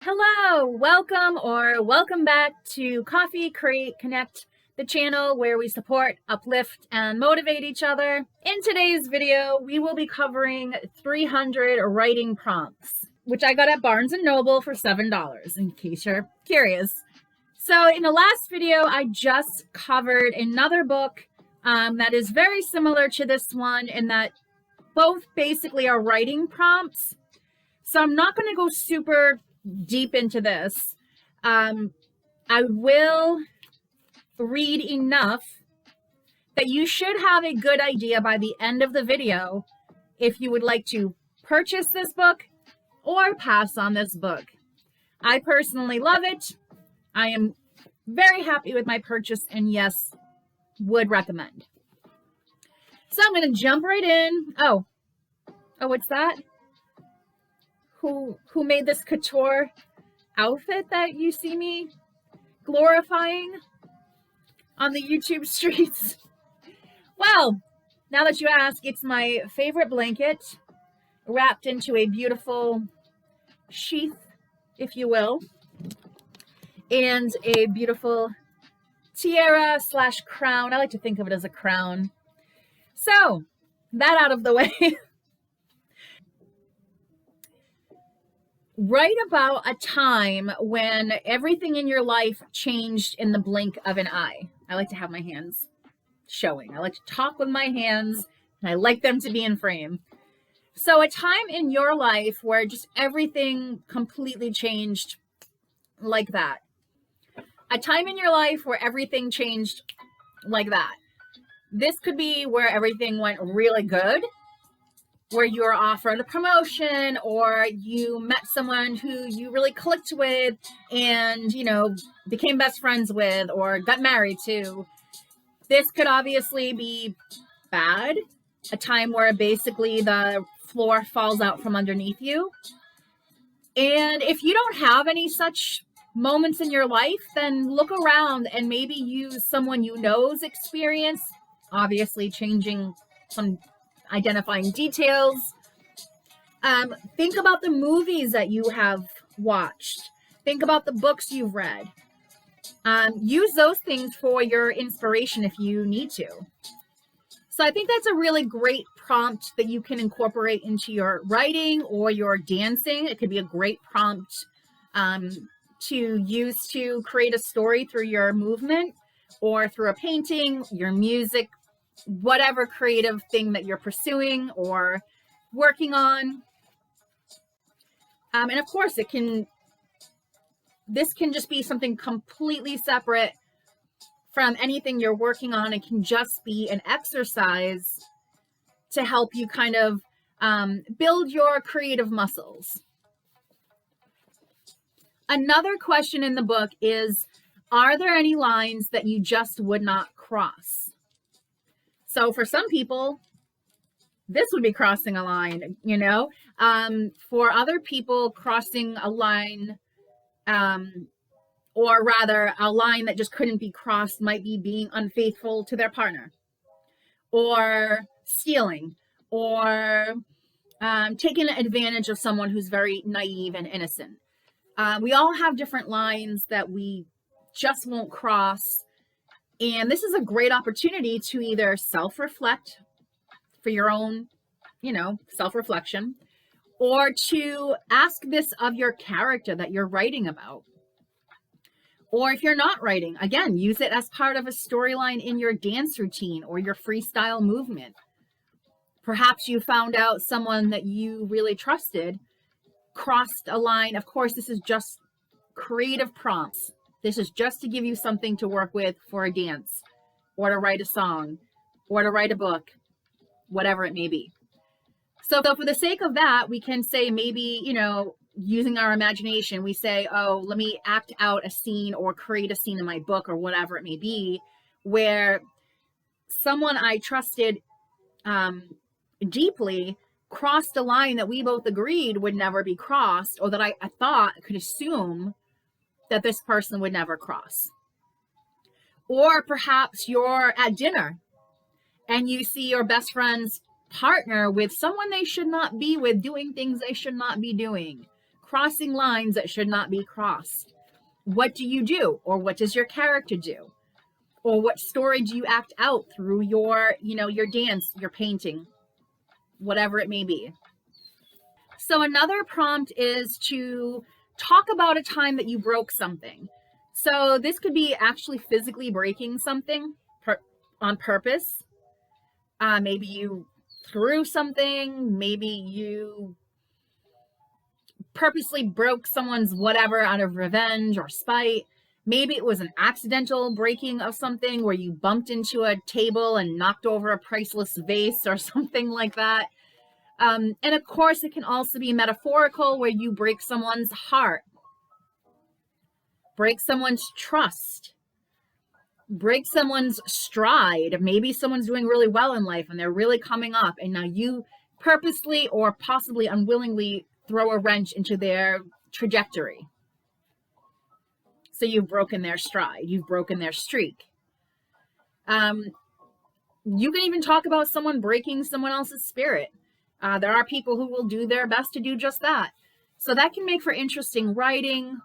Hello, welcome back to Coffee Create Connect, the channel where we support, uplift, and motivate each other. In today's video, we will be covering 300 writing prompts, which I got at Barnes & Noble for $7, in case you're curious. So in the last video, I just covered another book that is very similar to this one in that both basically are writing prompts. So I'm not going to go super deep into this. I will read enough that you should have a good idea by the end of the video if you would like to purchase this book or pass on this book. I personally love it. I am very happy with my purchase and yes, would recommend. So I'm going to jump right in. Oh, what's that? Who made this couture outfit that you see me glorifying on the YouTube streets? Well, now that you ask, it's my favorite blanket wrapped into a beautiful sheath, if you will, and a beautiful tiara / crown. I like to think of it as a crown. So, that out of the way. Write about a time when everything in your life changed in the blink of an eye. I like to have my hands showing. I like to talk with my hands, and I like them to be in frame. So a time in your life where just everything completely changed like that. A time in your life where everything changed like that. This could be where everything went really good, where you were offered a promotion or you met someone who you really clicked with and, became best friends with or got married to. This could obviously be bad, a time where basically the floor falls out from underneath you. And if you don't have any such moments in your life, then look around and maybe use someone you know's experience, obviously changing some identifying details. Think about the movies that you have watched. Think about the books you've read. Use those things for your inspiration if you need to. So I think that's a really great prompt that you can incorporate into your writing or your dancing. It could be a great prompt to use to create a story through your movement or through a painting, your music, whatever creative thing that you're pursuing or working on. And of course, this can just be something completely separate from anything you're working on. It can just be an exercise to help you kind of build your creative muscles. Another question in the book is, are there any lines that you just would not cross? So for some people, this would be crossing a line, For other people, crossing a line, or rather a line that just couldn't be crossed might be being unfaithful to their partner, or stealing, or taking advantage of someone who's very naive and innocent. We all have different lines that we just won't cross. And this is a great opportunity to either self-reflect for your own, self-reflection, or to ask this of your character that you're writing about. Or if you're not writing, again, use it as part of a storyline in your dance routine or your freestyle movement. Perhaps you found out someone that you really trusted crossed a line. Of course, this is just creative prompts. This is just to give you something to work with for a dance or to write a song or to write a book, whatever it may be. So for the sake of that, we can say maybe, using our imagination, we say, oh, let me act out a scene or create a scene in my book or whatever it may be, where someone I trusted deeply crossed a line that we both agreed would never be crossed, or that I thought I could assume that this person would never cross. Or perhaps you're at dinner and you see your best friend's partner with someone they should not be with, doing things they should not be doing, crossing lines that should not be crossed. What do you do? Or what does your character do? Or what story do you act out through your, your dance, your painting, whatever it may be. So another prompt is to talk about a time that you broke something. So this could be actually physically breaking something on purpose. Maybe you threw something. Maybe you purposely broke someone's whatever out of revenge or spite. Maybe it was an accidental breaking of something where you bumped into a table and knocked over a priceless vase or something like that. And of course, it can also be metaphorical, where you break someone's heart, break someone's trust, break someone's stride. Maybe someone's doing really well in life and they're really coming up, and now you purposely or possibly unwillingly throw a wrench into their trajectory. So you've broken their stride, you've broken their streak. You can even talk about someone breaking someone else's spirit. There are people who will do their best to do just that. So that can make for interesting writing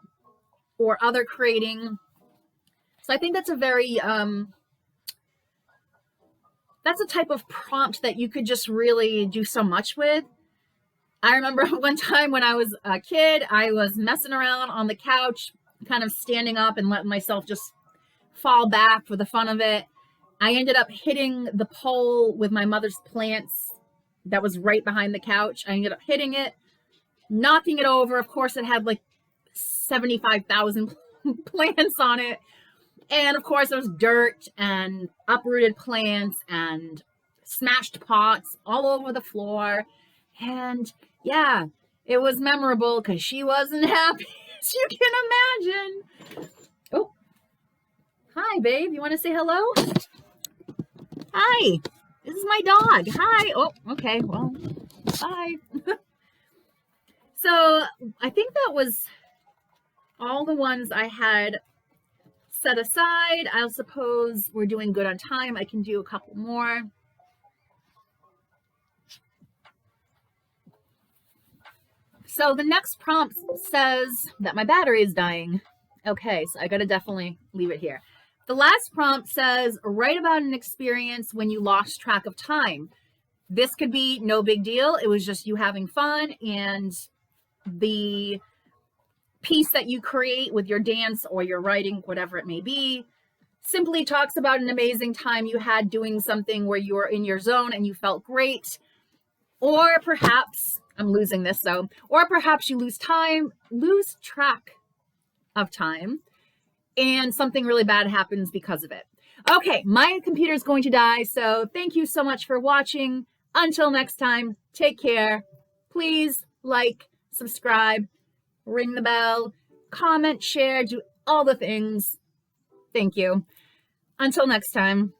or other creating. So I think that's a very, that's a type of prompt that you could just really do so much with. I remember one time when I was a kid, I was messing around on the couch, kind of standing up and letting myself just fall back for the fun of it. I ended up hitting the pole with my mother's plants that was right behind the couch. I ended up hitting it, knocking it over. Of course, it had like 75,000 plants on it. And of course, there was dirt and uprooted plants and smashed pots all over the floor. And yeah, it was memorable because she wasn't happy, as you can imagine. Oh, hi, babe. You want to say hello? Hi. This is my dog. Hi. Oh, okay. Well, bye. So I think that was all the ones I had set aside. I suppose we're doing good on time. I can do a couple more. So the next prompt says that my battery is dying. Okay, so I gotta definitely leave it here. The last prompt says, write about an experience when you lost track of time. This could be no big deal. It was just you having fun, and the piece that you create with your dance or your writing, whatever it may be, simply talks about an amazing time you had doing something where you were in your zone and you felt great. Or perhaps, I'm losing this though, or perhaps you lose track of time, and something really bad happens because of it. Okay, my computer's going to die, so thank you so much for watching. Until next time, take care. Please like, subscribe, ring the bell, comment, share, do all the things. Thank you. Until next time.